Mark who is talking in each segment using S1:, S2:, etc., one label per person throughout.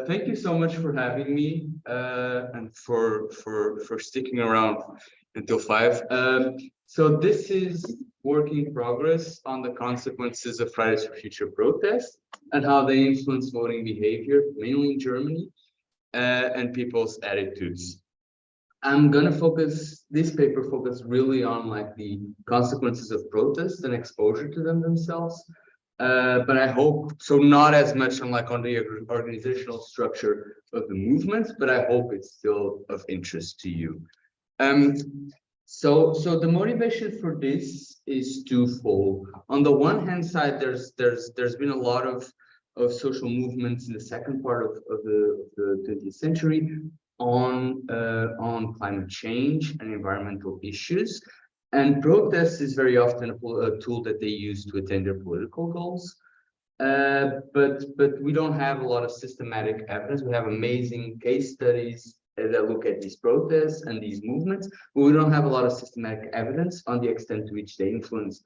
S1: Thank you so much for having me and for sticking around until 5. So this is work in progress on the consequences of Fridays for Future protests and how they influence voting behavior, mainly in Germany, and people's attitudes. I'm gonna this paper focus really on like the consequences of protests and exposure to them themselves. But I hope so, not as much on the organizational structure of the movements, but I hope it's still of interest to you. So the motivation for this is twofold. On the one hand side, there's been a lot of social movements in the second part of the 20th century on climate change and environmental issues. And protest is very often a tool that they use to attain their political goals. But we don't have a lot of systematic evidence. We have amazing case studies that look at these protests and these movements, but we don't have a lot of systematic evidence on the extent to which they influence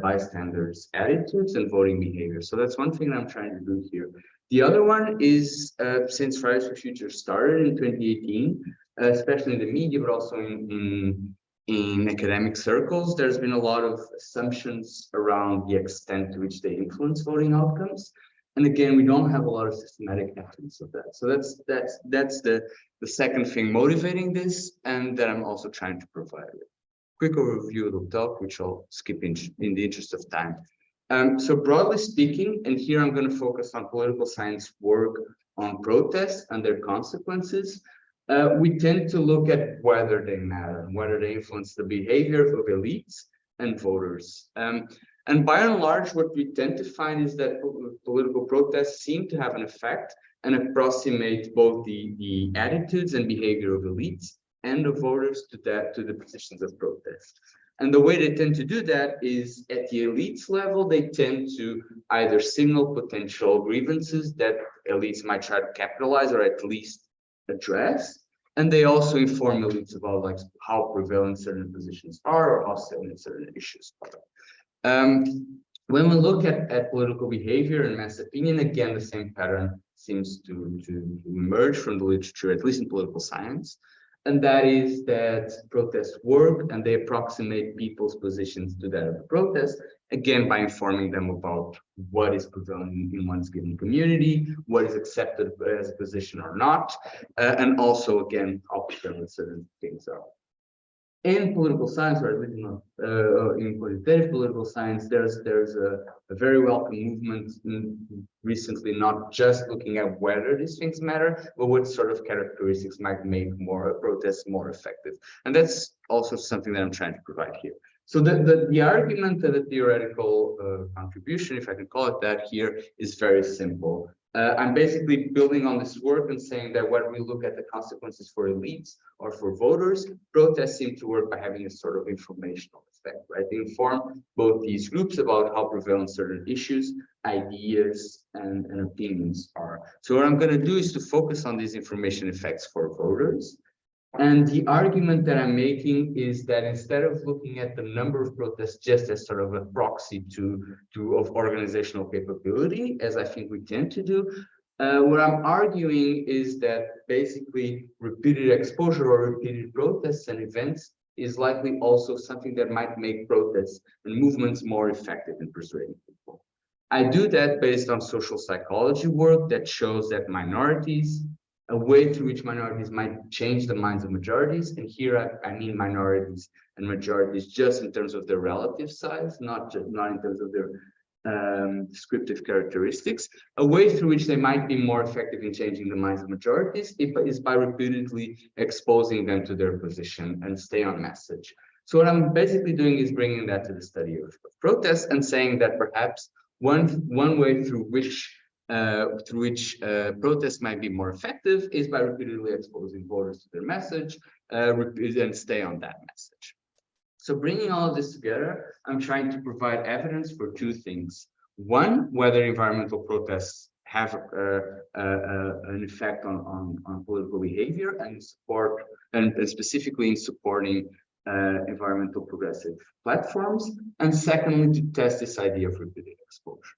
S1: bystanders' attitudes and voting behavior. So that's one thing I'm trying to do here. The other one is, since Fridays for Future started in 2018, especially in the media, but also in academic circles, there's been a lot of assumptions around the extent to which they influence voting outcomes. And again, we don't have a lot of systematic evidence of that. So that's the second thing motivating this, and that I'm also trying to provide a quick overview of the talk, which I'll skip in the interest of time. So broadly speaking, and here I'm going to focus on political science work on protests and their consequences. We tend to look at whether they matter and whether they influence the behavior of elites and voters. And by and large, what we tend to find is that political protests seem to have an effect and approximate both the attitudes and behavior of elites and of voters to the positions of protest. And the way they tend to do that is at the elites level, they tend to either signal potential grievances that elites might try to capitalize or at least address. And they also inform elites about like how prevalent certain positions are or how salient certain issues are. When we look at political behavior and mass opinion, again, the same pattern seems to emerge from the literature, at least in political science. And that is that protests work and they approximate people's positions to that of the protest, again, by informing them about what is prevalent in one's given community, what is accepted as a position or not, and also, again, how prevalent certain things are. In political science, or at least in quantitative political science, there's a very welcome movement recently, not just looking at whether these things matter, but what sort of characteristics might make protests more effective. And that's also something that I'm trying to provide here. So the argument of the theoretical contribution, if I can call it that here, is very simple. I'm basically building on this work and saying that when we look at the consequences for elites or for voters, protests seem to work by having a sort of informational effect, right? They inform both these groups about how prevalent certain issues, ideas, and opinions are. So what I'm going to do is to focus on these information effects for voters. And the argument that I'm making is that instead of looking at the number of protests just as sort of a proxy of organizational capability, as I think we tend to do, what I'm arguing is that basically repeated exposure or repeated protests and events is likely also something that might make protests and movements more effective in persuading people. I do that based on social psychology work that shows that a way through which minorities might change the minds of majorities, and here I mean minorities and majorities just in terms of their relative size, not in terms of their descriptive characteristics. A way through which they might be more effective in changing the minds of majorities is by repeatedly exposing them to their position and stay on message. So what I'm basically doing is bringing that to the study of protests and saying that perhaps one way through which protests might be more effective is by repeatedly exposing voters to their message and stay on that message. So bringing all of this together, I'm trying to provide evidence for two things. One, whether environmental protests have an effect on political behavior and support, and specifically in supporting environmental progressive platforms. And secondly, to test this idea of repeated exposure.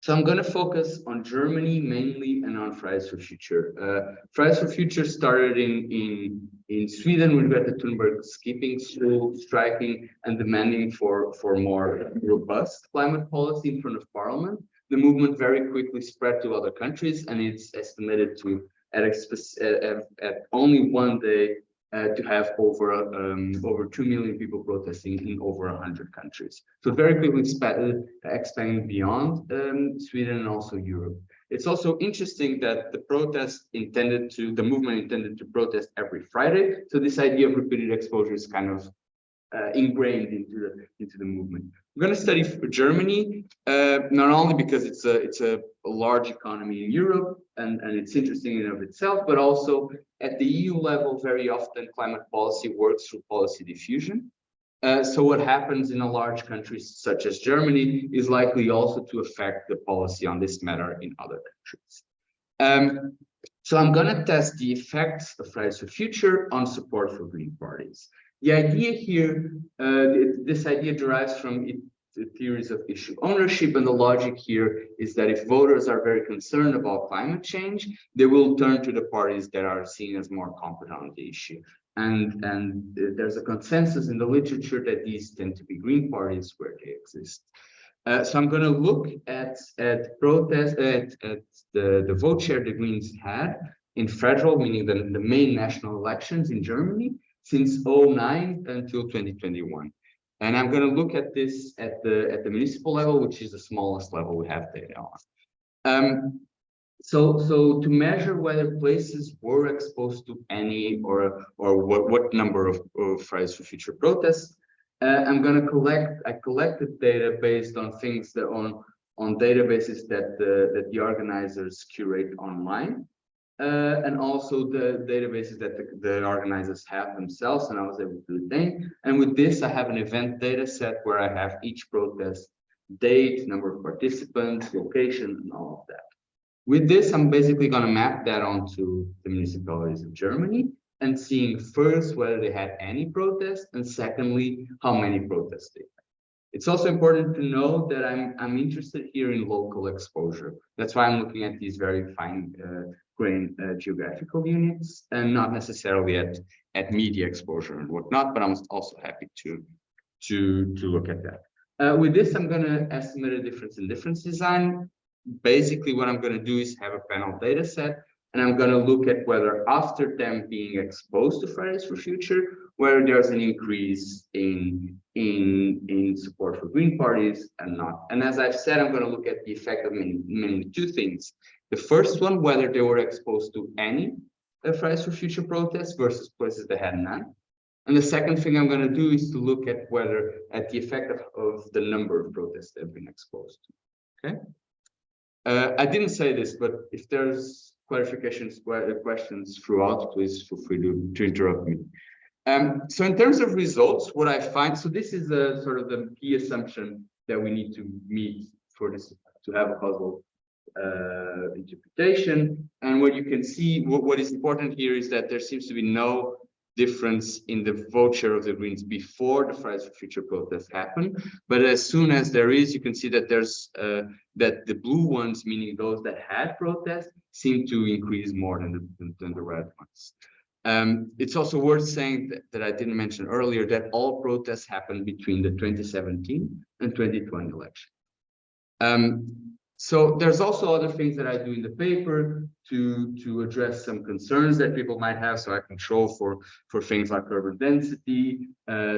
S1: So I'm going to focus on Germany mainly and on Fridays for Future. Fridays for Future started in Sweden with Greta Thunberg skipping school, striking, and demanding for more robust climate policy in front of Parliament. The movement very quickly spread to other countries, and it's estimated to at only one day to have over 2 million people protesting in over 100 countries. So very quickly expanding beyond Sweden and also Europe. It's also interesting that the movement intended to protest every Friday. So this idea of repeated exposure is kind of ingrained into the movement. I'm going to study for Germany, not only because it's a large economy in Europe and it's interesting in and of itself, but also at the EU level, very often climate policy works through policy diffusion. So what happens in a large country such as Germany is likely also to affect the policy on this matter in other countries. So I'm going to test the effects of Fridays for Future on support for Green parties. The idea here, this idea derives from the theories of issue ownership, and the logic here is that if voters are very concerned about climate change, they will turn to the parties that are seen as more competent on the issue. And there's a consensus in the literature that these tend to be Green parties where they exist. So I'm going to look at the vote share the Greens had in federal, meaning the main national elections in Germany, since 2009 until 2021. And I'm going to look at this at the municipal level, which is the smallest level we have data on. So to measure whether places were exposed to any or what number of Fridays for Future protests, I'm going to I collected data based on things that on databases that the organizers curate online. And also the databases that the organizers have themselves, and I was able to obtain. And with this, I have an event data set where I have each protest date, number of participants, location, and all of that. With this, I'm basically going to map that onto the municipalities of Germany and seeing first whether they had any protests, and secondly, how many protests they had. It's also important to know that I'm interested here in local exposure. That's why I'm looking at these very fine grain geographical units and not necessarily at media exposure and whatnot, but I'm also happy to look at that. With this, I'm going to estimate a difference in difference design. Basically, what I'm going to do is have a panel data set, and I'm going to look at whether after them being exposed to Fridays for Future, whether there's an increase in support for Green parties and not. And as I've said, I'm going to look at the effect of mainly two things. The first one, whether they were exposed to any Fridays for Future protests versus places that had none. And the second thing I'm going to do is to look at the effect of the number of protests they've been exposed to. Okay. I didn't say this, but if there's clarifications, questions throughout, please feel free to interrupt me. So in terms of results, what I find, so this is sort of the key assumption that we need to meet for this to have a causal interpretation. And what you can see, what is important here is that there seems to be no difference in the vote share of the Greens before the Fridays for Future protests happen. But as soon as there is, you can see that there's that the blue ones, meaning those that had protests, seem to increase more than the red ones. It's also worth saying that I didn't mention earlier that all protests happened between the 2017 and 2020 election. So there's also other things that I do in the paper to address some concerns that people might have. So I control for things like urban density,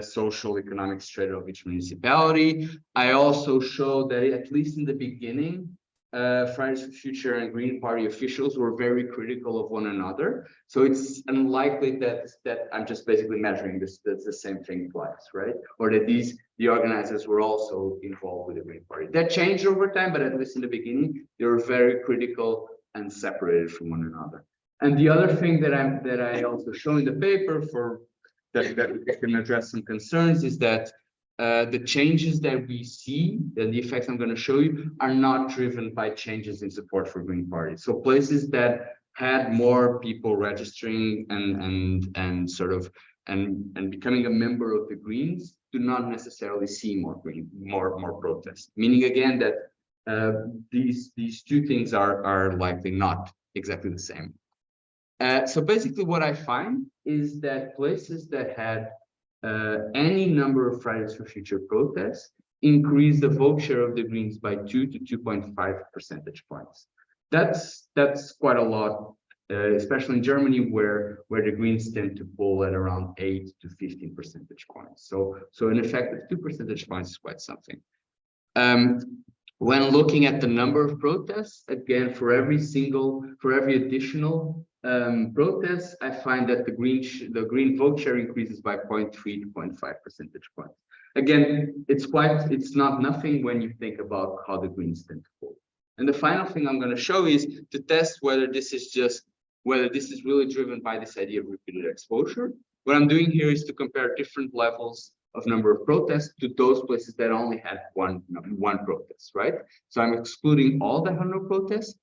S1: social economic strata of each municipality. I also show that at least in the beginning, Fridays for Future and Green Party officials were very critical of one another. So it's unlikely that I'm just basically measuring that's the same thing twice, right? Or that the organizers were also involved with the Green Party. That changed over time, but at least in the beginning, they were very critical and separated from one another. And the other thing that I also show in the paper that can address some concerns is that the changes that we see, and the effects I'm going to show you, are not driven by changes in support for Green Party. So places that had more people registering and becoming a member of the Greens do not necessarily see more protests. Meaning again that these two things are likely not exactly the same. So basically what I find is that places that had any number of Fridays for Future protests increase the vote share of the Greens by 2 to 2.5 percentage points. That's quite a lot, especially in Germany, where the Greens tend to poll at around 8 to 15 percentage points. So an effect of 2 percentage points is quite something. When looking at the number of protests, again, for every additional protest, I find that the green vote share increases by 0.3 to 0.5 percentage points. Again, it's not nothing when you think about how the Greens tend to vote. And the final thing I'm going to show is to test whether this is really driven by this idea of repeated exposure. What I'm doing here is to compare different levels of number of protests to those places that only had one protest, right? So I'm excluding all the 100 protests.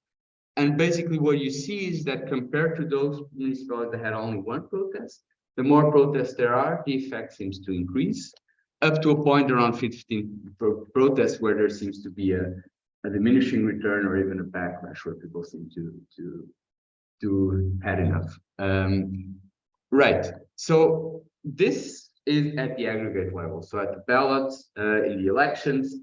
S1: And basically what you see is that compared to those municipalities that had only one protest, the more protests there are, the effect seems to increase up to a point around 15 protests where there seems to be a diminishing return or even a backlash where people seem to had enough. Right. So this is at the aggregate level. So at the ballots, in the elections,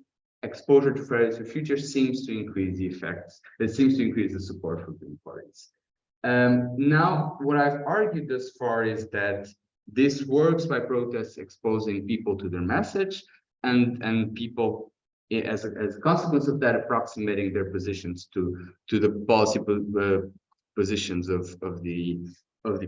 S1: exposure to Fridays for Future seems to increase the effects. It seems to increase the support for Green parties. Now, what I've argued thus far is that this works by protests exposing people to their message and people, as a consequence of that, approximating their positions to the policy positions of the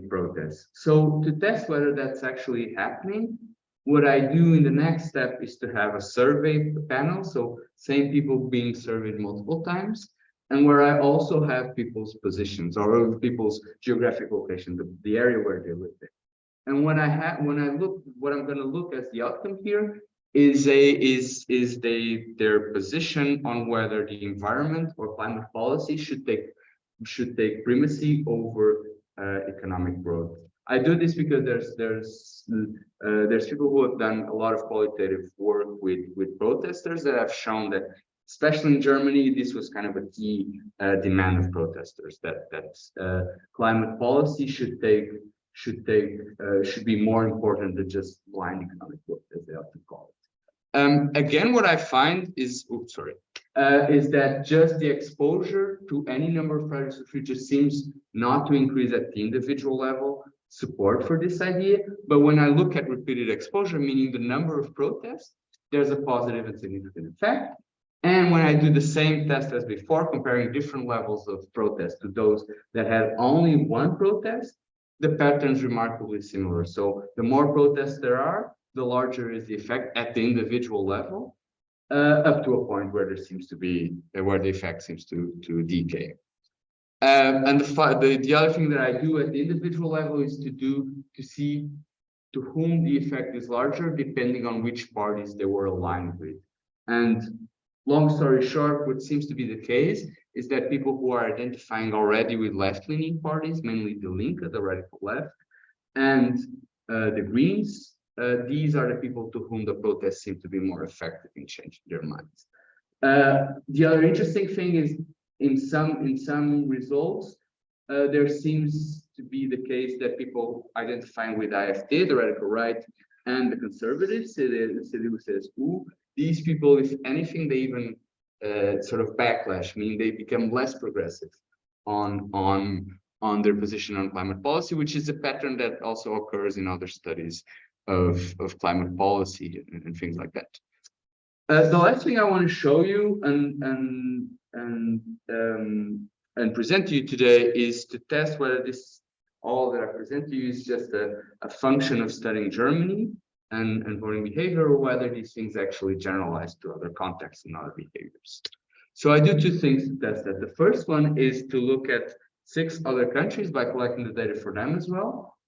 S1: protests. So to test whether that's actually happening, what I do in the next step is to have a survey panel, so same people being surveyed multiple times, and where I also have people's positions or people's geographic location, the area where they live in. And what I'm going to look at the outcome here is their position on whether the environment or climate policy should take primacy over economic growth. I do this because there's people who have done a lot of qualitative work with protesters that have shown that, especially in Germany, this was kind of a key demand of protesters that climate policy should be more important than just blind economic growth, as they often call it. Again, what I find is, is that just the exposure to any number of Fridays for Future seems not to increase at the individual level support for this idea. But when I look at repeated exposure, meaning the number of protests, there's a positive and significant effect. And when I do the same test as before, comparing different levels of protest to those that had only one protest, the pattern is remarkably similar. So the more protests there are, the larger is the effect at the individual level, up to a point where there seems to be where the effect seems to decay. And the other thing that I do at the individual level is to see to whom the effect is larger, depending on which parties they were aligned with. And long story short, what seems to be the case is that people who are identifying already with left-leaning parties, mainly the Linke, the radical left, and the Greens, these are the people to whom the protests seem to be more effective in changing their minds. The other interesting thing is in some results, there seems to be the case that people identifying with AfD, the radical right, and the conservatives, CDU-CSU, these people, if anything, they even sort of backlash, meaning they become less progressive on their position on climate policy, which is a pattern that also occurs in other studies of climate policy and things like that. The last thing I want to show you and present to you today is to test whether all that I present to you is just a function of studying Germany and voting behavior, or whether these things actually generalize to other contexts and other behaviors. So I do two things to test that. The first one is to look at 6 other countries by collecting the data for them as well,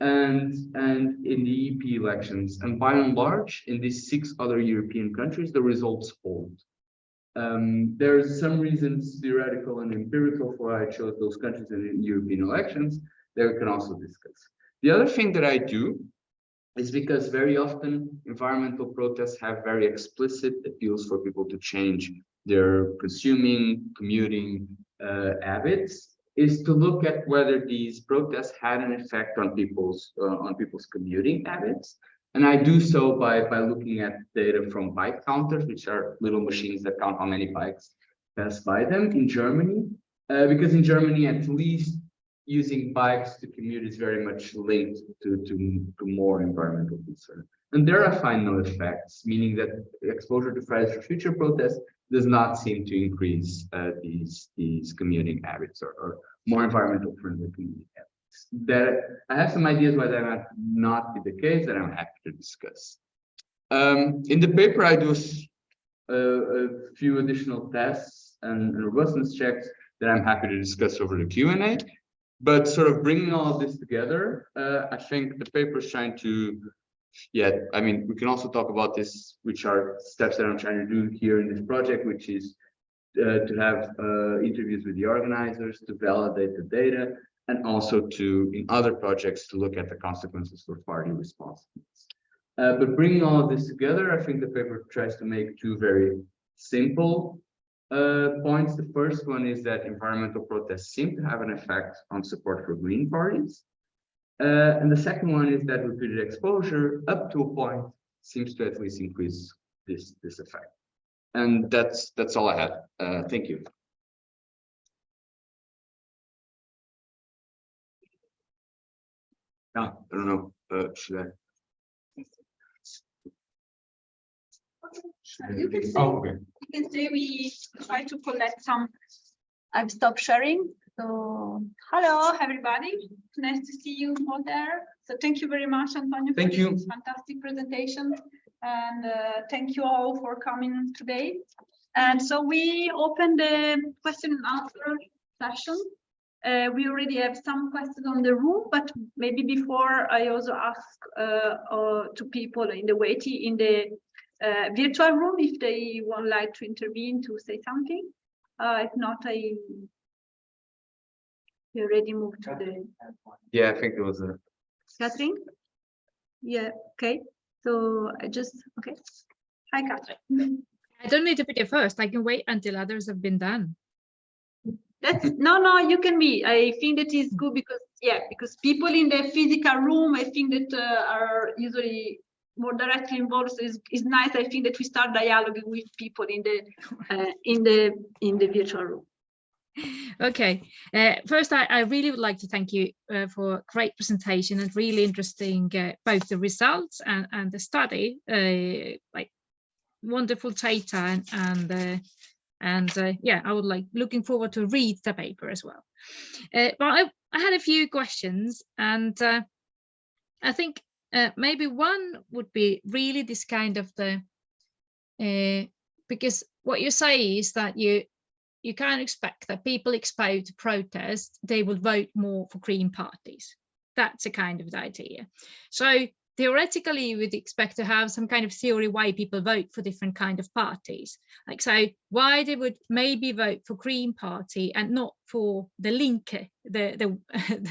S1: and in the EP elections. And by and large, in these 6 other European countries, the results hold. There's some reasons, theoretical and empirical, for why I chose those countries in the European elections that we can also discuss. The other thing that I do is because very often environmental protests have very explicit appeals for people to change their consuming, commuting habits, is to look at whether these protests had an effect on people's commuting habits. And I do so by looking at data from bike counters, which are little machines that count how many bikes pass by them in Germany. Because in Germany, at least, using bikes to commute is very much linked to more environmental concern. And there I find no effects, meaning that exposure to Fridays for Future protests does not seem to increase these commuting habits or more environmental friendly commuting habits. That I have some ideas why that might not be the case that I'm happy to discuss. In the paper, I do a few additional tests and robustness checks that I'm happy to discuss over the Q&A. But sort of bringing all of this together, I think the paper is trying to, I mean, we can also talk about this, which are steps that I'm trying to do here in this project, which is to have interviews with the organizers, to validate the data, and also to, in other projects, to look at the consequences for party responsiveness. But bringing all of this together, I think the paper tries to make two very simple points. The first one is that environmental protests seem to have an effect on support for green parties. And the second one is that repeated exposure up to a point seems to at least increase this effect. And that's all I had. Thank you. I don't know. Should I?
S2: You can say we try to collect some. I've stopped sharing. So hello everybody, nice to see you all there. So thank you very much, Antonio.
S1: Thank you.
S2: This fantastic presentation, and thank you all for coming today. And so we open the question and answer session. We already have some questions on the room, but maybe before I also ask to people in the waiting in the virtual room if they would like to intervene to say something. If not, I already moved to the.
S1: Yeah, I think it was a.
S2: Catherine? Yeah, okay. So I just, okay. Hi, Catherine.
S3: I don't need to be the first. I can wait until others have been done.
S2: That's no, you can be. I think that is good because, because people in the physical room, I think that are usually more directly involved. So it's nice. I think that we start dialoguing with people in the virtual room.
S3: Okay. First, I really would like to thank you for a great presentation and really interesting both the results and the study. Like wonderful data and I would like looking forward to read the paper as well. But I had a few questions, and I think maybe one would be really this kind of the because what you say is that you can't expect that people exposed to protest, they will vote more for green parties. That's a kind of the idea. So theoretically, you would expect to have some kind of theory why people vote for different kind of parties. Like, so why they would maybe vote for Green Party and not for the Linke, the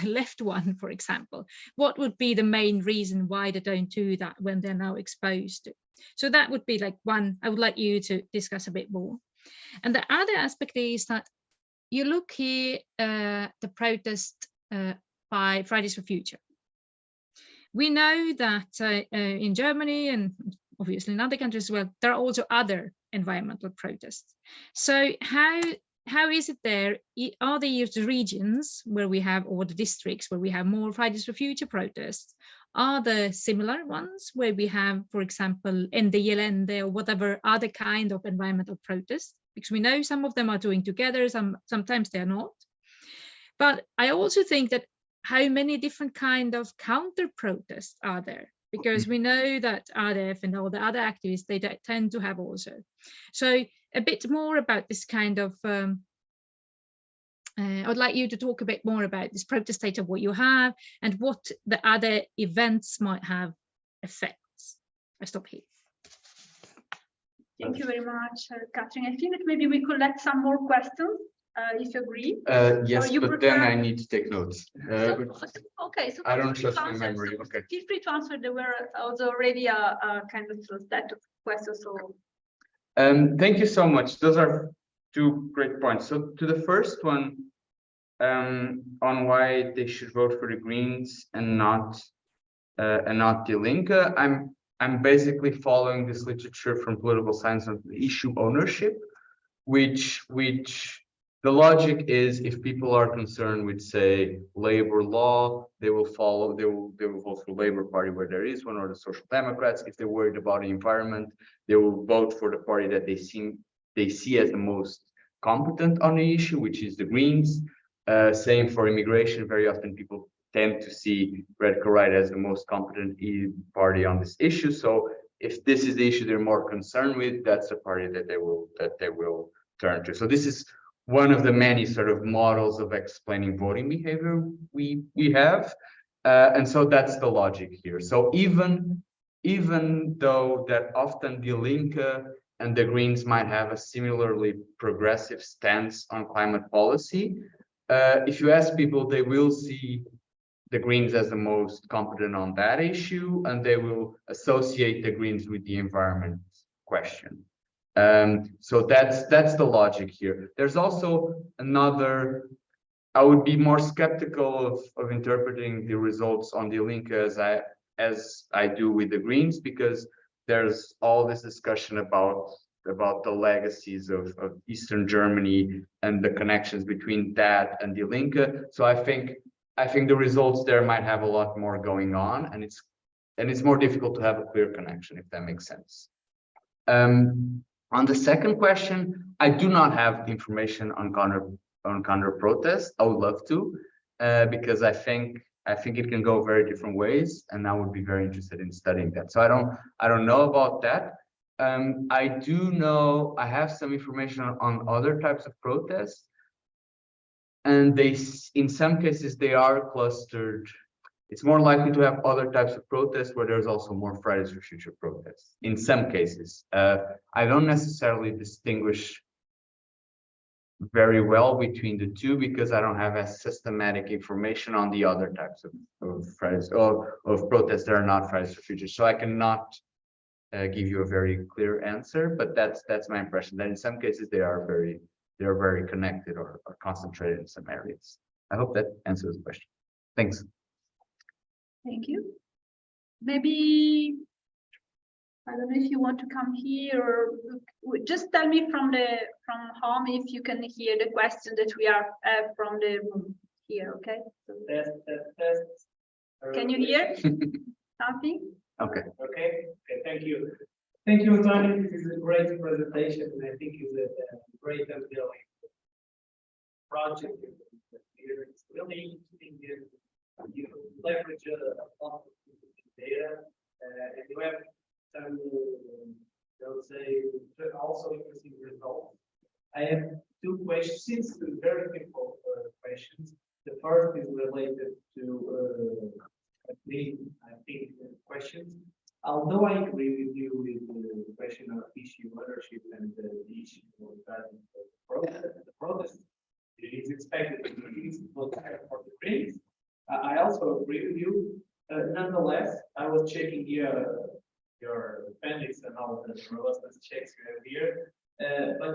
S3: left one, for example. What would be the main reason why they don't do that when they're now exposed to? So that would be like one I would like you to discuss a bit more. And the other aspect is that you look here the protest by Fridays for Future. We know that in Germany and obviously in other countries as well, there are also other environmental protests. So how is it there? Are there the regions where we have, or the districts where we have more Fridays for Future protests? Are there similar ones where we have, for example, NDLND or whatever other kind of environmental protests? Because we know some of them are doing together, sometimes they're not. But I also think that how many different kind of counter protests are there? Because we know that RDF and all the other activists, they tend to have also. So a bit more about this kind of, I'd like you to talk a bit more about this protest data, what you have, and what the other events might have effects. I stop here.
S2: Thank you very much, Catherine. I think that maybe we collect some more questions if you agree.
S1: Yes,
S2: you
S1: but then
S2: prefer-
S1: I need to take notes.
S2: Okay, so
S1: I don't
S2: feel free
S1: trust
S2: to
S1: my
S2: answer.
S1: memory.
S2: So
S1: Okay.
S2: feel free to answer. There were also already a kind of a set of questions. So
S1: Thank you so much. Those are two great points. So to the first one, on why they should vote for the Greens and not Die Linke, I'm basically following this literature from political science on the issue ownership, which the logic is if people are concerned with, say, labor law, they will vote for Labour Party where there is one, or the Social Democrats. If they're worried about the environment, they will vote for the party that they see as the most competent on the issue, which is the Greens. Same for immigration. Very often people tend to see radical right as the most competent party on this issue. So if this is the issue they're more concerned with, that's the party that they will turn to. So this is one of the many sort of models of explaining voting behavior we have, and so that's the logic here. So even though that often Die Linke and the Greens might have a similarly progressive stance on climate policy, if you ask people, they will see the Greens as the most competent on that issue, and they will associate the Greens with the environment question. So that's the logic here. There's also another. I would be more skeptical of interpreting the results on Die Linke as I do with the Greens, because there's all this discussion about the legacies of Eastern Germany and the connections between that and Die Linke. So I think the results there might have a lot more going on, and it's more difficult to have a clear connection, if that makes sense. On the second question, I do not have information on counter protest. I would love to, because I think it can go very different ways, and I would be very interested in studying that. So I don't know about that. I do know I have some information on other types of protests, and in some cases they are clustered. It's more likely to have other types of protests where there's also more Fridays for Future protests. In some cases, I don't necessarily distinguish very well between the two, because I don't have as systematic information on the other types of Fridays of protests that are not Fridays for Future. So I cannot give you a very clear answer, but that's my impression, that in some cases they are very connected or concentrated in some areas. I hope that answers the question. Thanks.
S2: thank you. Maybe I don't know if you want to come here, or just tell me from home if you can hear the question that we are from the room here. Okay. So,
S4: Test.
S2: can you hear something?
S1: Okay.
S4: Okay. Thank you. Thank you, António. This is a great presentation, and I think it's a great unveiling project. It's really interesting. You leverage a lot of data, and you have some, I would say, also interesting results. I have two questions, very simple questions. The first is related to I think questions. Although I agree with you with the question of issue ownership and the issue regarding the protest, it is expected to increase for the Greens. I also agree with you. Nonetheless, I was checking here your appendix and all the robustness checks you have here, but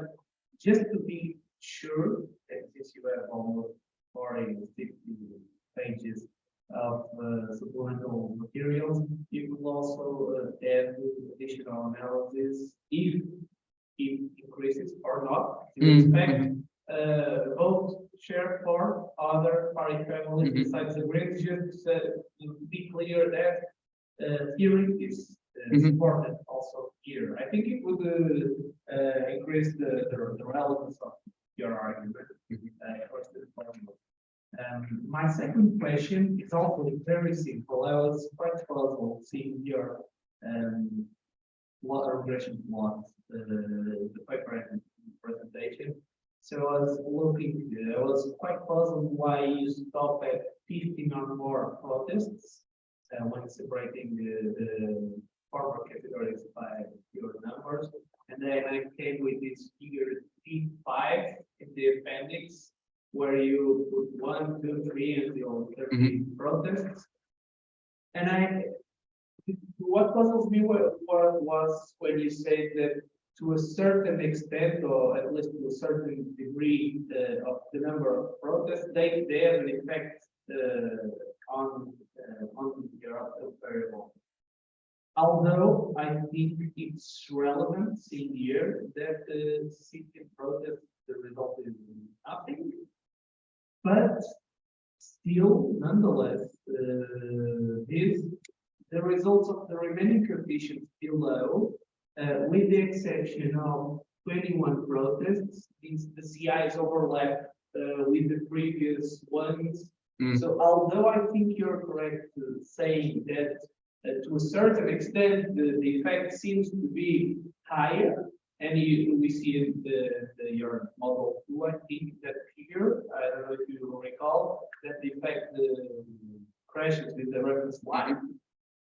S4: just to be sure, and since you have almost 40, 60 pages of supplemental materials, you will also add additional analysis if it increases or not. You expect vote share for other party families besides the Greens, just to be clear that theory is important also here. I think it would increase the relevance of your argument. My second question is also very simple. I was quite puzzled seeing your water regression plot, the paper and presentation. So I was quite puzzled why you stop at 15 or more protests when separating the former categories by your numbers. And then I came with this figure T5 in the appendix, where you put 1, 2, 3 until 30 protests. And what puzzles me was when you said that to a certain extent, or at least to a certain degree of the number of protests, they have an effect on your output variable. Although I think it's relevant in here that the 16 protests, the result is nothing, but still, nonetheless, the results of the remaining conditions below, with the exception of 21 protests, the CIs overlap with the previous ones. So although I think you're correct saying that to a certain extent the effect seems to be higher, and we see in your model too, I think that figure, I don't know if you recall, that the effect crashes with the reference line.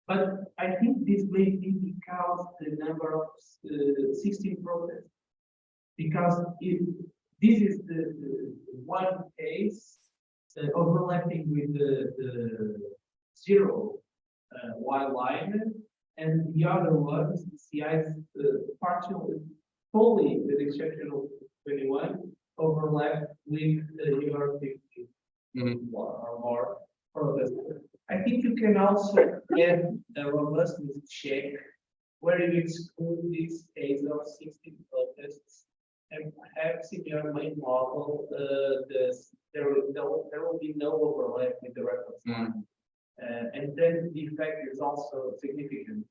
S4: But I think this may be because the number of 16 protests, because if this is the one case overlapping with the 0 Y line, and the other ones, the CIs partially, fully, with the exception of 21, overlap with your 50 or more protests. I think you can also get a robustness check where you exclude this case of 16 protests, and perhaps in your main model, there will be no overlap with the reference line. And then the effect is also significant.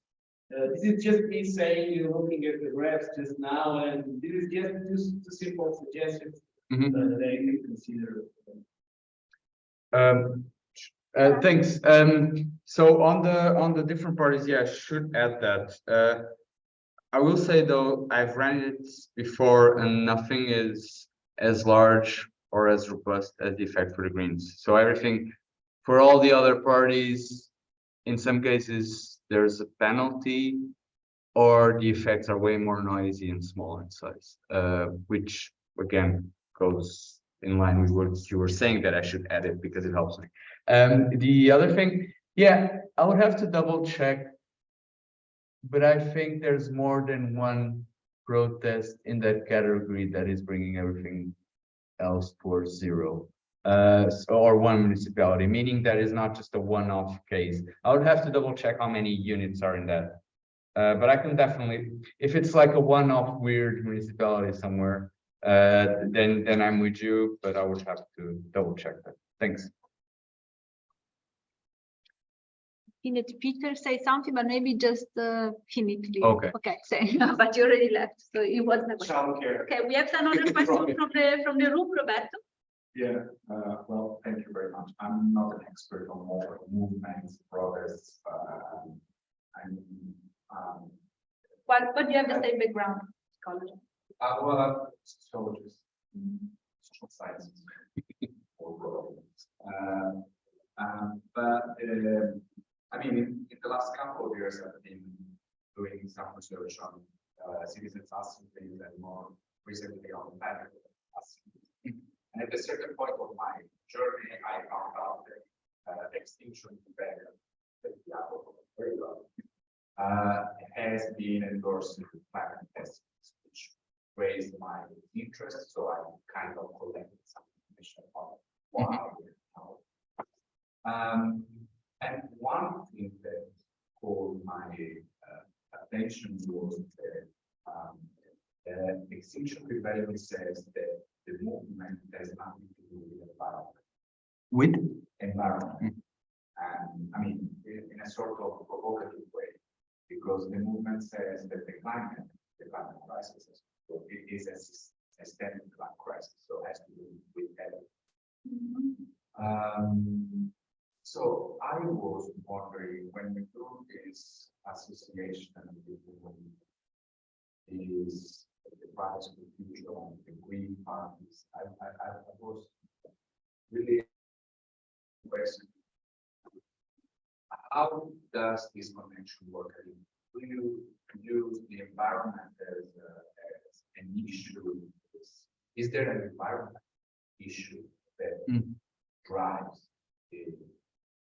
S4: This is just me saying, you're looking at the graphs just now, and this is just two simple suggestions that you can consider.
S1: Thanks. So on the different parties, yeah, I should add that. I will say though, I've ran it before, and nothing is as large or as robust as the effect for the Greens. So everything for all the other parties, in some cases there's a penalty, or the effects are way more noisy and smaller in size, which again goes in line with what you were saying, that I should add it because it helps me. The other thing, yeah, I would have to double check, but I think there's more than one protest in that category that is bringing everything else towards 0, or one municipality, meaning that is not just a one-off case. I would have to double check how many units are in that, but I can definitely, if it's like a one-off weird municipality somewhere, then I'm with you, but I would have to double check that. Thanks.
S2: Peter say something, but maybe just finitely.
S1: Okay.
S2: Okay, say, but you already left, so it was never.
S5: Childcare.
S2: Okay, we have another question from the room, Roberto.
S5: Yeah, well, thank you very much. I'm not an expert on more movements, protests,
S2: What do you have the same background? College.
S5: well, sociologist, social sciences, or problems. But I mean, in the last couple of years, I've been doing some research on citizens' assemblies, and more recently on public assemblies. And at a certain point of my journey, I found out that extinction rebellion, that Tiago very well, has been endorsed with climate testing, which raised my interest. So I kind of collected some information on why. And one thing that caught my attention was that extinction rebellion says that the movement has nothing to do with environment.
S1: With
S5: Environment. And I mean, in a sort of provocative way, because the movement says that the climate crisis, so it is a systemic climate crisis, so it has to do with everything. So I was wondering, when we do this association is the rise of the future of the green parties, I was really questioning how does this connection work? do you use the environment as an issue? Is there an environment issue that drives the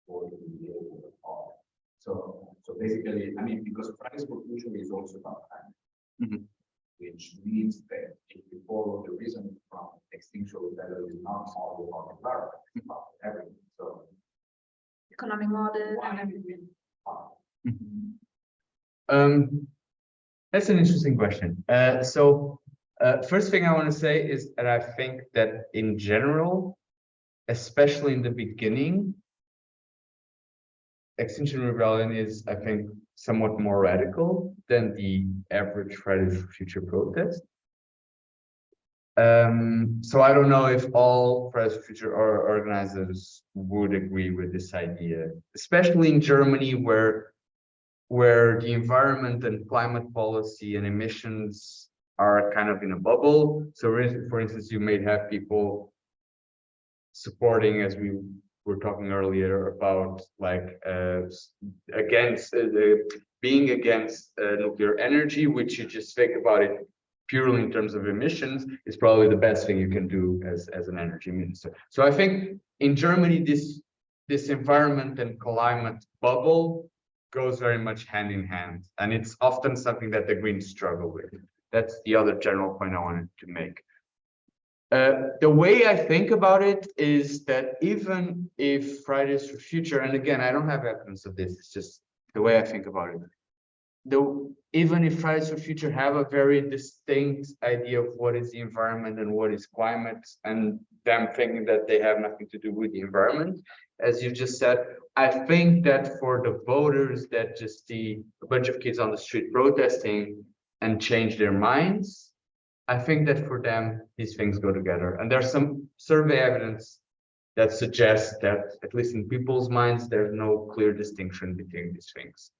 S5: behavior of? So basically, I mean, because Fridays for Future is also about climate, which means that if you follow the reason from extinction rebellion is not all about environment, it's about everything. So
S2: Economic model.
S5: why
S2: And
S5: do we
S1: That's an interesting question. First thing I want to say is that I think that in general, especially in the beginning, Extinction Rebellion is, I think, somewhat more radical than the average Fridays for Future protest. So I don't know if all Fridays for Future organizers would agree with this idea, especially in Germany, where the environment and climate policy and emissions are kind of in a bubble. So for instance, you may have people supporting, as we were talking earlier about, like being against nuclear energy, which you just think about it purely in terms of emissions, is probably the best thing you can do as an energy minister. So I think in Germany, this environment and climate bubble goes very much hand in hand, and it's often something that the Greens struggle with. That's the other general point I wanted to make. The way I think about it is that even if Fridays for Future, and again, I don't have evidence of this, it's just the way I think about it. Even if Fridays for Future have a very distinct idea of what is the environment and what is climate, and them thinking that they have nothing to do with the environment, as you just said, I think that for the voters that just see a bunch of kids on the street protesting and change their minds, I think that for them, these things go together. And there's some survey evidence that suggests that, at least in people's minds, there's no clear distinction between these things.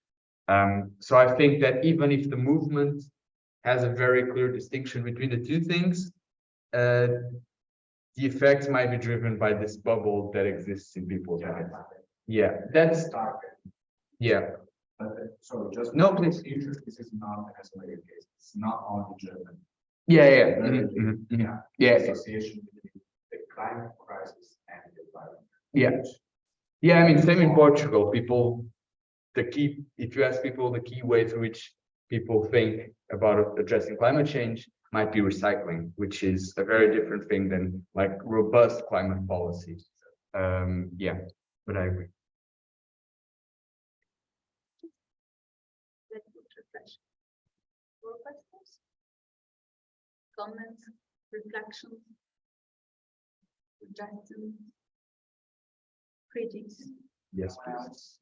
S1: So I think that even if the movement has a very clear distinction between the two things, the effects might be driven by this bubble that exists in people's minds. Yeah, that's
S5: target?
S1: yeah.
S5: So just
S1: No, please.
S5: this is not an isolated case. It's not only German.
S1: Yeah. Yeah.
S5: Association between the climate crisis and the environment.
S1: Yeah. I mean, same in Portugal. If you ask people, the key way through which people think about addressing climate change might be recycling, which is a very different thing than like robust climate policy. Yeah, but I agree.
S2: More questions? Comments, reflections, suggestions, critics?
S1: Yes, please.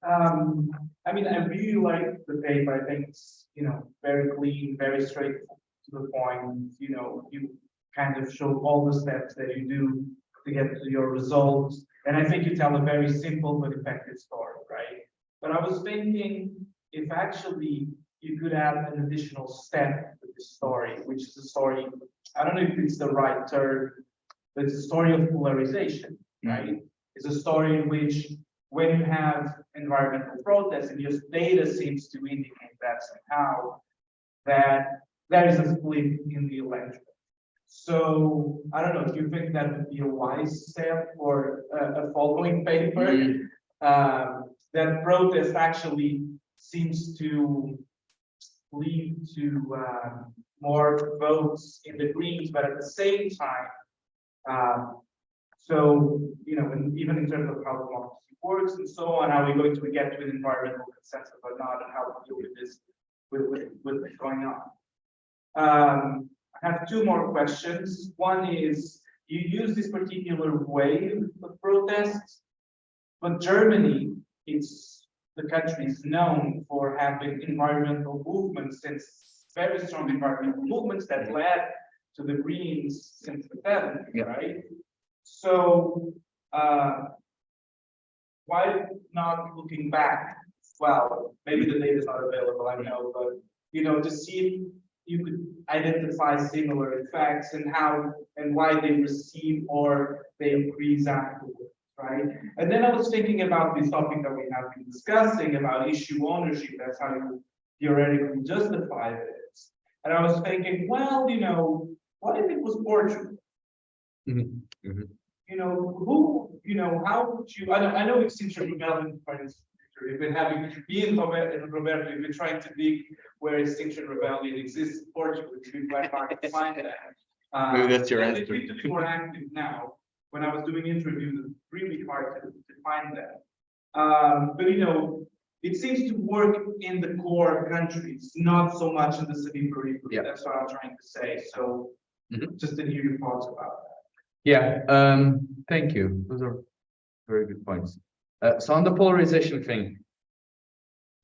S4: I mean, I really like the paper. I think it's, very clean, very straight to the point. You kind of show all the steps that you do to get to your results. And I think you tell a very simple but effective story, right? But I was thinking if actually you could add an additional step to the story, which is a story, I don't know if it's the right term, but it's a story of polarization, right? It's a story in which when you have environmental protests and just data seems to indicate that somehow, that there is a split in the electorate. So I don't know, do you think that would be a wise step for a following paper? That protest actually seems to lead to more votes in the Greens, but at the same time, so, and even in terms of how democracy works and so on, how we're going to get to an environmental consensus or not, and how to deal with this, with what's going on. I have two more questions. One is, you use this particular way of protests, but Germany, the country is known for having environmental movements, very strong environmental movements that led to the Greens since the 70s, right? So why not looking back? Well, maybe the data is not available, I know, but to see if you could identify similar effects and how and why they recede or they increase afterwards,
S6: right? And then I was thinking about this topic that we have been discussing about issue ownership. That's how you theoretically justify this. And I was thinking, well, you know, what if it was Portugal? You know, who, you know, how would you, I know Extinction Rebellion, for instance, we've been having, me and Roberto, we've been trying to dig where Extinction Rebellion exists in Portugal. It's been quite hard to find that.
S1: Maybe that's your
S6: and
S1: answer.
S6: It's to be more active now. When I was doing interviews, it's really hard to find that. But you know, it seems to work in the core countries, not so much in the semi-periphery.
S1: Yeah.
S6: That's what I'm trying to say. So just to hear your thoughts about that.
S1: Yeah, thank you. Those are very good points. So on the polarization thing,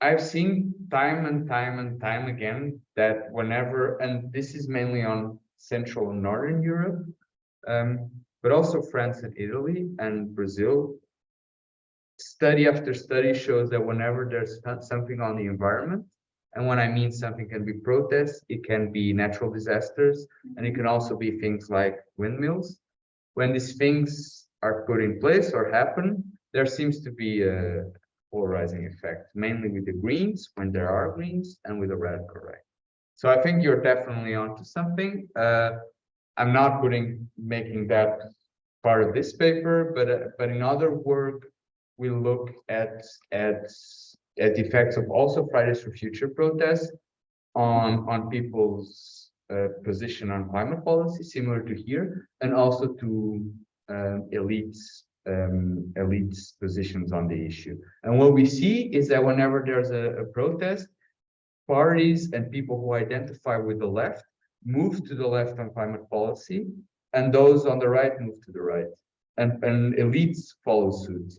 S1: I've seen time and time again that whenever, and this is mainly on Central and Northern Europe, but also France and Italy and Brazil, study after study shows that whenever there's something on the environment, and when I mean something can be protests, it can be natural disasters, and it can also be things like windmills. When these things are put in place or happen, there seems to be a polarizing effect, mainly with the Greens, when there are Greens, and with the radical right. So I think you're definitely onto something. I'm not making that part of this paper, but in other work, we look at the effects of also Fridays for Future protests on people's position on climate policy, similar to here, and also to elites positions on the issue. And what we see is that whenever there's a protest, parties and people who identify with the left move to the left on climate policy, and those on the right move to the right, and elites follow suit.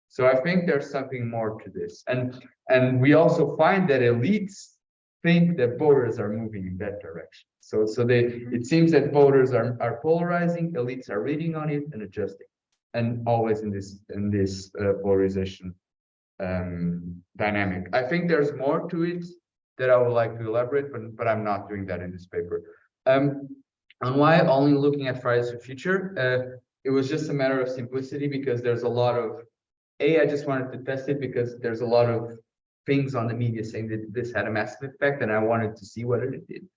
S1: So I think there's something more to this, and we also find that elites think that voters are moving in that direction. So it seems that voters are polarizing, elites are reading on it and adjusting, and always in this polarization dynamic. I think there's more to it that I would like to elaborate, but I'm not doing that in this paper. On why only looking at Fridays for Future, it was just a matter of simplicity, because there's a lot of I just wanted to test it because there's a lot of things on the media saying that this had a massive effect, and I wanted to see whether it did.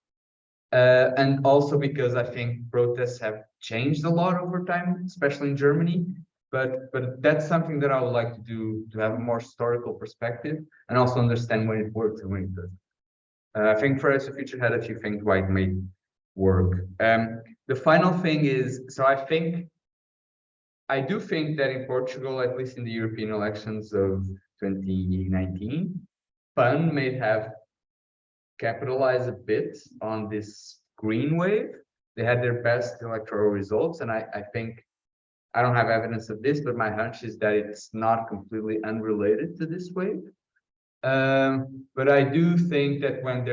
S1: And also because I think protests have changed a lot over time, especially in Germany. But that's something that I would like to do, to have a more historical perspective and also understand when it works and when it doesn't. I think Fridays for Future had a few things why it made work. The final thing is, so I do think that in Portugal, at least in the European elections of 2019, PAN may have capitalized a bit on this green wave. They had their best electoral results, and I think, I don't have evidence of this, but my hunch is that it's not completely unrelated to this wave. But I do think that when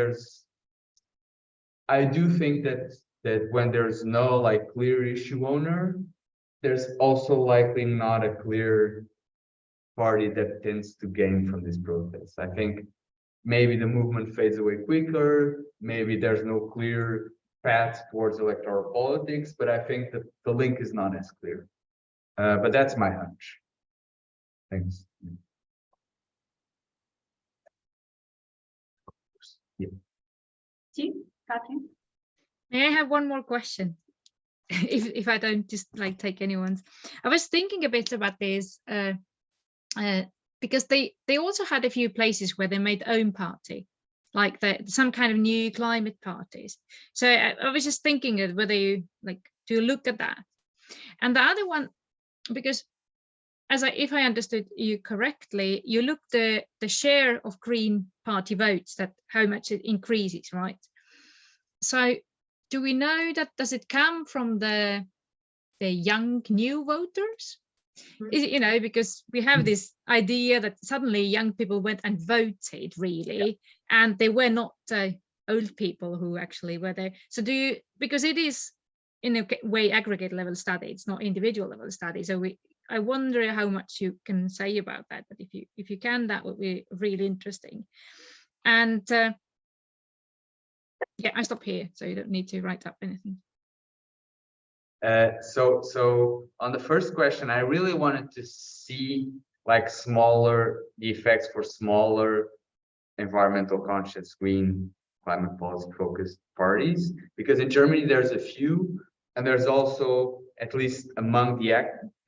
S1: there's no like clear issue owner, there's also likely not a clear party that tends to gain from this protest. I think maybe the movement fades away quicker, maybe there's no clear path towards electoral politics, but I think that the link is not as clear. But that's my hunch. Thanks. Yeah.
S2: Katrin?
S3: May I have one more question? if I don't just like take anyone's. I was thinking a bit about this because they also had a few places where they made their own party, like some kind of new climate parties. So I was just thinking of whether you to look at that. And the other one, because if I understood you correctly, you looked the share of Green Party votes, that how much it increases, right? So do we know that, does it come from the young new voters? Is it, because we have this idea that suddenly young people went and voted really, and they were not old people who actually were there. So because it is in a way aggregate level study, it's not individual level study. So I wonder how much you can say about that, but if you can, that would be really interesting. And yeah, I stop here, so you don't need to write up anything.
S1: So on the first question, I really wanted to see like the effects for smaller environmental conscious, green, climate policy focused parties, because in Germany there's a few, and there's also, at least among the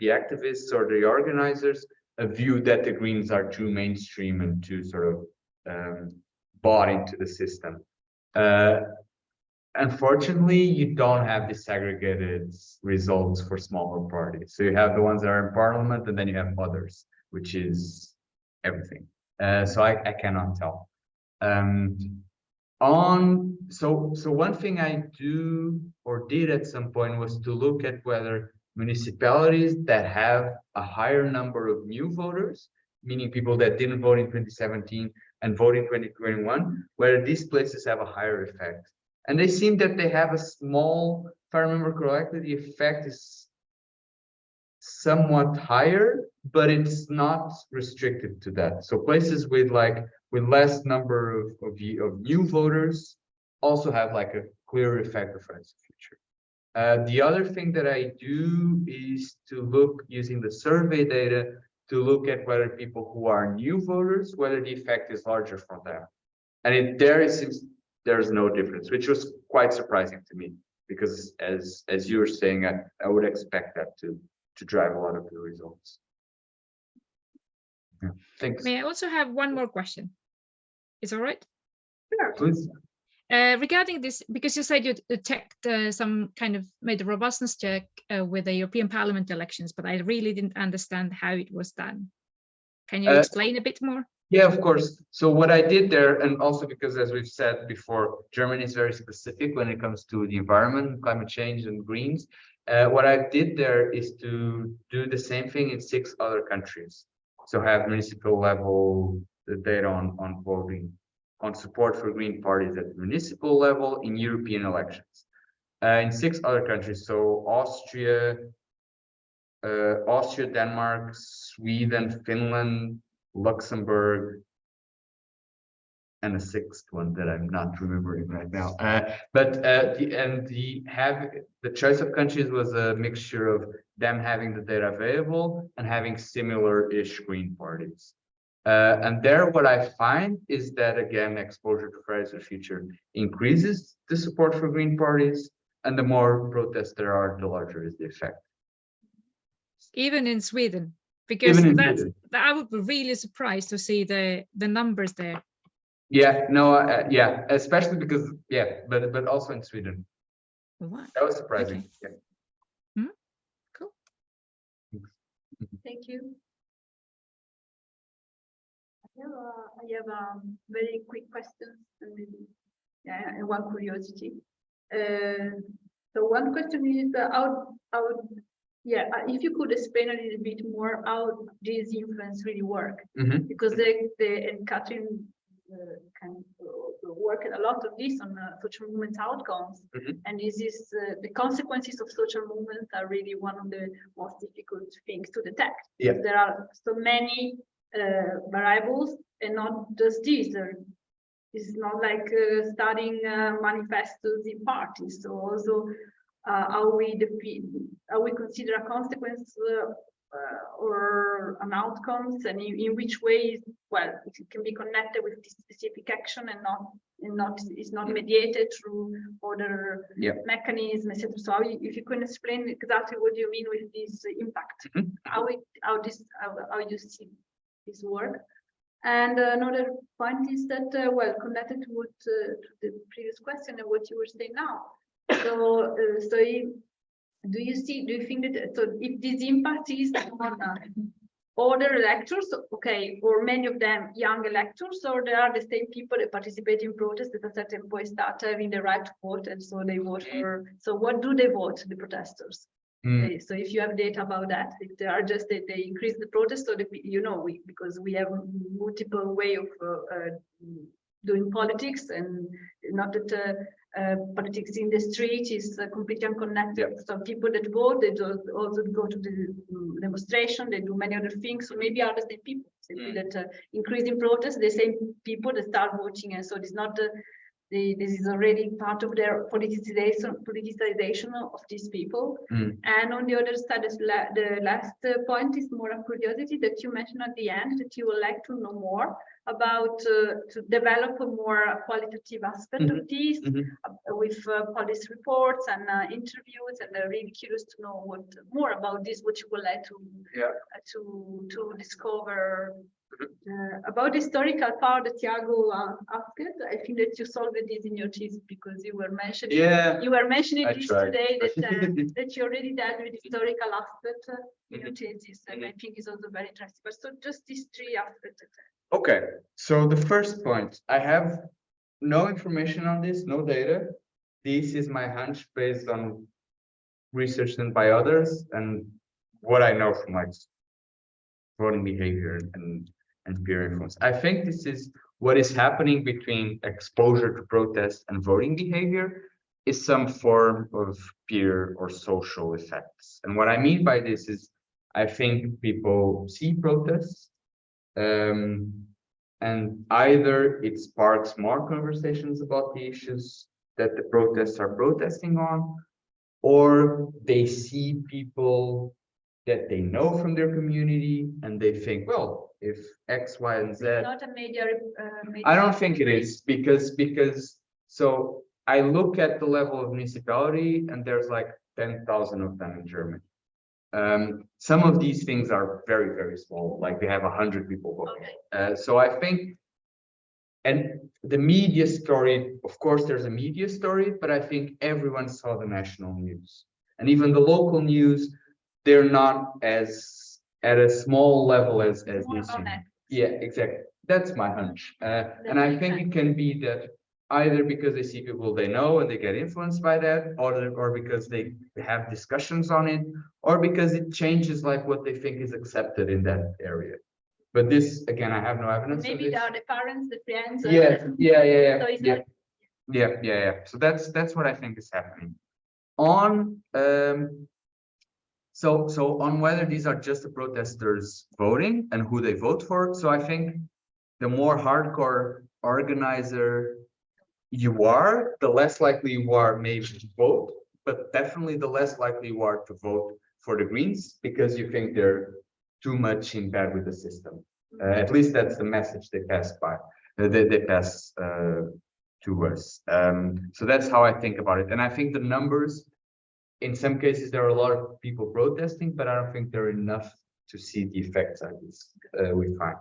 S1: activists or the organizers, a view that the Greens are too mainstream and too sort of bought into the system. Unfortunately, you don't have disaggregated results for smaller parties. So you have the ones that are in parliament, and then you have others, which is everything. So I cannot tell. So one thing I did at some point was to look at whether municipalities that have a higher number of new voters, meaning people that didn't vote in 2017 and vote in 2021, whether these places have a higher effect. And they seem that they have a small, if I remember correctly, the effect is somewhat higher, but it's not restricted to that. So places with less number of new voters also have like a clear effect of Fridays for Future. The other thing that I do is to look using the survey data to look at whether people who are new voters, whether the effect is larger for them. And it seems there's no difference, which was quite surprising to me, because as you were saying, I would expect that to drive a lot of the results. Yeah, thanks.
S3: May I also have one more question? Is all right?
S1: Sure, please.
S3: Regarding this, because you said you checked some kind of made a robustness check with the European Parliament elections, but I really didn't understand how it was done. Can you explain a bit more?
S1: Yeah, of course. So what I did there, and also because, as we've said before, Germany is very specific when it comes to the environment, climate change, and greens. What I did there is to do the same thing in 6 other countries. So have municipal level data on voting, on support for green parties at the municipal level in European elections. In 6 other countries, so Austria, Denmark, Sweden, Finland, Luxembourg, and a 6th one that I'm not remembering right now. The choice of countries was a mixture of them having the data available and having similar-ish green parties. And there, what I find is that, again, exposure to Fridays for Future increases the support for green parties, and the more protests there are, the larger is the effect.
S3: Even in Sweden, because I would be really surprised to see the numbers there.
S1: Yeah, no, yeah, especially because, yeah, but also in Sweden.
S3: Wow.
S1: That was surprising.
S3: Okay.
S1: Yeah.
S3: Cool.
S2: Thank you. I have very quick questions and maybe and one curiosity. So one question is if you could explain a little bit more how these influence really work, because and Catherine can work a lot of this on social movement outcomes, and this is the consequences of social movements are really one of the most difficult things to detect.
S1: Yeah.
S2: There are so many variables, and not just this. It's not like studying manifestos in parties. So also how we consider a consequence or an outcomes, and in which way, well, it can be connected with this specific action and it's not mediated through other mechanisms, etc. So if you can explain exactly what you mean with this impact, how you see this work. And another point is that, well, connected to what to the previous question and what you were saying now. So, do you think that, so if this impact is on older electors, okay, or many of them young electors, or there are the same people that participate in protests at a certain point start having the right to vote, and so they vote for, so what do they vote, the protesters? Okay, so if you have data about that, if they are just that they increase the protest, or because we have multiple way of doing politics, and not that politics in the street is completely unconnected. Yeah. Some people that vote, they also go to the demonstration, they do many other things, so maybe are the same people simply that increase in protest, the same people that start voting, and so it's not this is already part of their politicization of these people. And on the other side, the last point is more a curiosity that you mentioned at the end, that you would like to know more about to develop a more qualitative aspect of this with policy reports and interviews, and really curious to know more about this, what you would like to discover. About the historical part that Tiago asked, I think that you solved this in your thesis, because you were mentioning this today, that that you already dealt with historical aspect in your thesis, and I think it's also very interesting. But so just these three aspects.
S1: Okay, so the first point, I have no information on this, no data. This is my hunch based on research done by others and what I know from like voting behavior and peer influence. I think this is what is happening between exposure to protest and voting behavior is some form of peer or social effects. And what I mean by this is, I think people see protests, and either it sparks more conversations about the issues that the protests are protesting on, or they see people that they know from their community and they think, well, if X, Y, and Z.
S2: It's not a major.
S1: I don't think it is, because so I look at the level of municipality and there's like 10,000 of them in Germany. Some of these things are very, very small, like they have 100 people voting.
S2: Okay.
S1: So I think, and the media story, of course, there's a media story, but I think everyone saw the national news, and even the local news, they're not as at a small level as this. Yeah, exactly. That's my hunch, and I think it can be that either because they see people they know and they get influenced by that, or because they have discussions on it, or because it changes like what they think is accepted in that area. But this, again, I have no evidence.
S2: Maybe there are the parents, the friends.
S1: Yeah.
S2: So
S1: Yeah. So that's what I think is happening. On so on whether these are just the protesters voting and who they vote for. So I think the more hardcore organizer you are, the less likely you are maybe to vote, but definitely the less likely you are to vote for the Greens because you think they're too much in bed with the system. At least that's the message they pass by. They pass to us. So that's how I think about it. And I think the numbers, in some cases, there are a lot of people protesting, but I don't think there are enough to see the effects of this we find.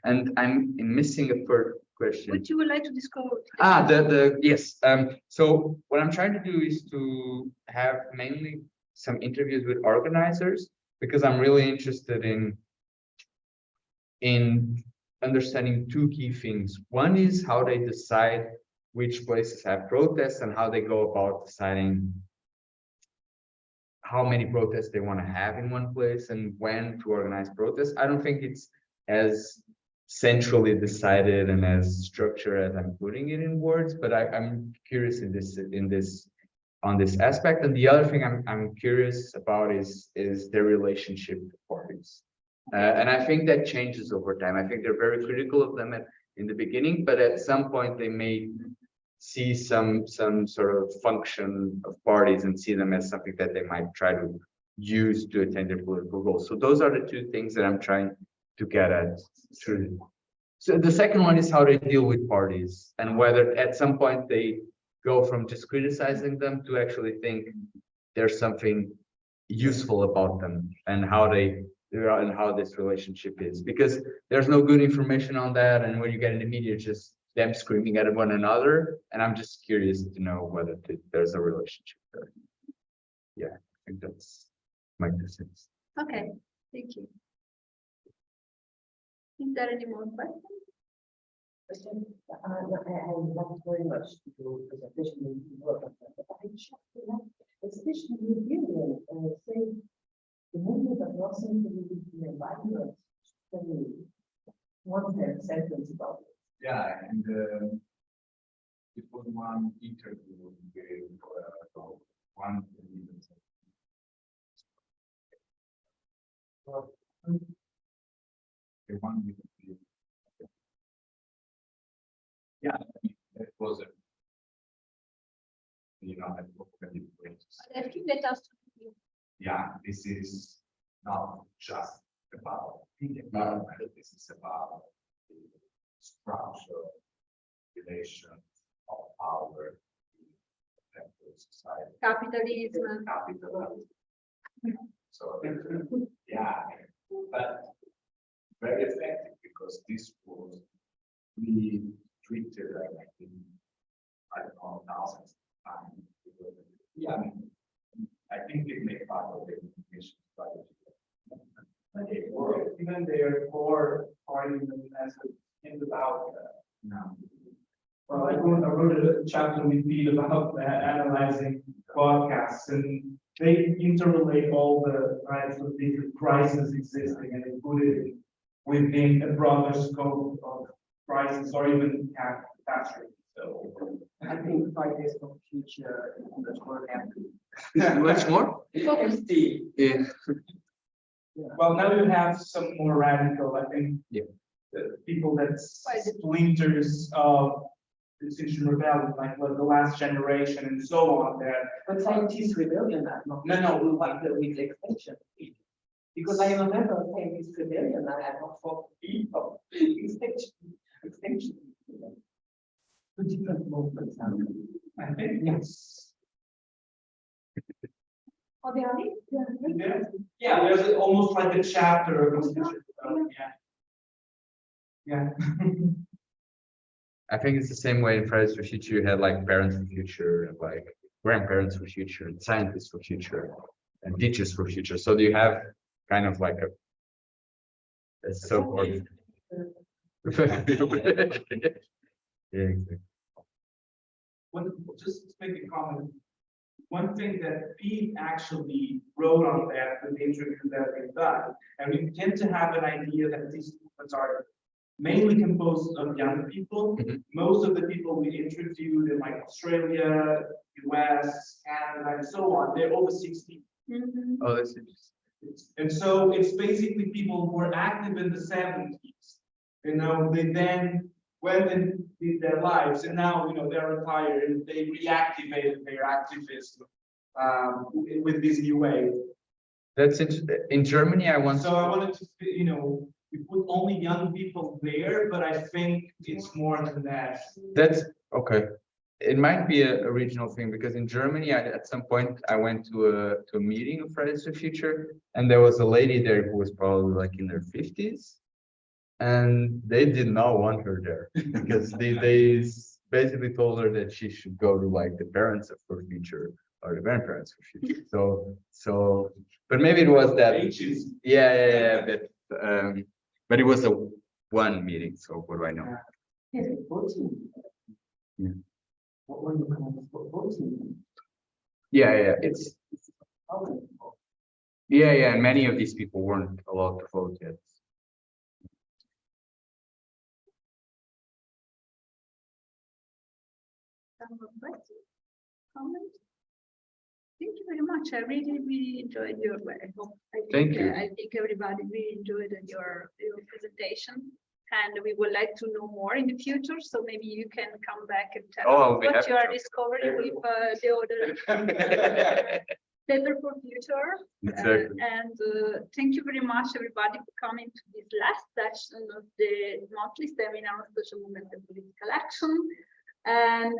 S1: And I'm missing a third question.
S2: What you would like to discover?
S1: Yes. So what I'm trying to do is to have mainly some interviews with organizers, because I'm really interested in understanding two key things. One is how they decide which places have protests and how they go about deciding how many protests they want to have in one place and when to organize protests. I don't think it's as centrally decided and as structured as I'm putting it in words, but I'm curious on this aspect. And the other thing I'm curious about is their relationship to parties. And I think that changes over time. I think they're very critical of them in the beginning, but at some point they may see some sort of function of parties and see them as something that they might try to use to attain their political goals. So those are the two things that I'm trying to get at through. So the second one is how they deal with parties and whether at some point they go from just criticizing them to actually think there's something useful about them and how this relationship is, because there's no good information on that. And when you get in the media, just them screaming at one another. And I'm just curious to know whether there's a relationship there. Yeah, I think that's my 2 cents.
S2: Okay, thank you. Is there any more questions?
S7: I love very much your presentation and work on that. But I checked it out, especially with Yale, say the movement of crossing the environment. One sentence about it.
S5: Yeah, and it was one interview with one. The one with the, yeah, that was a, advocative way to say,
S2: I think that has to be.
S5: yeah, this is not just about the environment, this is about the structure, relations of power in society.
S2: Capitalism.
S5: Capitalism. So, yeah, but very effective because this was really treated, I think, I don't know, thousands of times. Yeah, I think it may part of the communication strategy.
S6: Or even their core argument as in about
S5: No.
S6: well, I wrote a chapter with Pete about analyzing podcasts, and they interrelate all the kinds of different crises existing and they put it within a broader scope of crisis or even catastrophe. So
S7: I think Fridays for Future is much more happy.
S1: Much more?
S7: Steve.
S1: Yeah.
S6: well, now you have some more radical, I think.
S1: Yeah.
S6: The people that splinters of Extinction Rebellion, like what the Last Generation and so on there.
S7: But scientists rebellion are not.
S6: No.
S7: With extinction. Because I remember scientists rebellion, I have not for people. Extinction. Two different movements.
S6: I think yes.
S2: Oh, they are it?
S6: Yeah, there's almost like a chapter of Extinction Rebellion, yeah.
S1: I think it's the same way in Fridays for Future. You had like parents for future, and like grandparents for future, and scientists for future, and teachers for future. So you have kind of like a so-called. Yeah, exactly.
S6: Just to make a comment. One thing that Pete actually wrote on that with the interview that we've done, and we tend to have an idea that these movements are mainly composed of young people. Most of the people we interviewed in like Australia, US, Canada, and so on, they're over 60.
S2: Mhm.
S1: Oh, that's interesting.
S6: And so it's basically people who were active in the 70s. They then went and did their lives, and now they're retired and they reactivated their activism with this new wave.
S1: That's interesting. In Germany, I want.
S6: So I wanted to, we put only young people there, but I think it's more than that.
S1: That's okay. It might be a regional thing because in Germany, at some point, I went to a meeting of Fridays for Future, and there was a lady there who was probably like in her 50s, and they did not want her there because they basically told her that she should go to like the parents for future or the grandparents for future. So, but maybe it was that.
S6: Ages.
S1: Yeah. But it was a one meeting. So what do I know?
S7: Yes, voting.
S1: Yeah.
S7: What were you calling for voting?
S1: Yeah. It's
S7: Oh,
S1: yeah. And many of these people weren't allowed to vote yet.
S2: Some more questions? Comments? Thank you very much. I really enjoyed your work.
S1: Thank you.
S2: I think everybody really enjoyed your presentation, and we would like to know more in the future. So maybe you can come back and tell
S1: I'll
S2: us
S1: be
S2: what
S1: happy
S2: you are
S1: to.
S2: discovering with the other paper for future.
S1: Exactly.
S2: Thank you very much, everybody, for coming to this last session of the monthly seminar on social movement and political action. And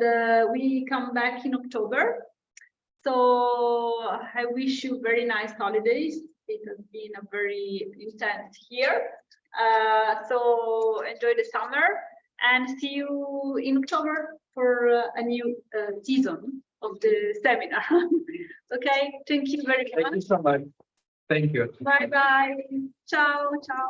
S2: we come back in October. So I wish you very nice holidays. It has been a very intense year. So enjoy the summer and see you in October for a new season of the seminar. Okay, thank you very much.
S1: Thank you so much. Thank you.
S2: Bye bye. Ciao, ciao.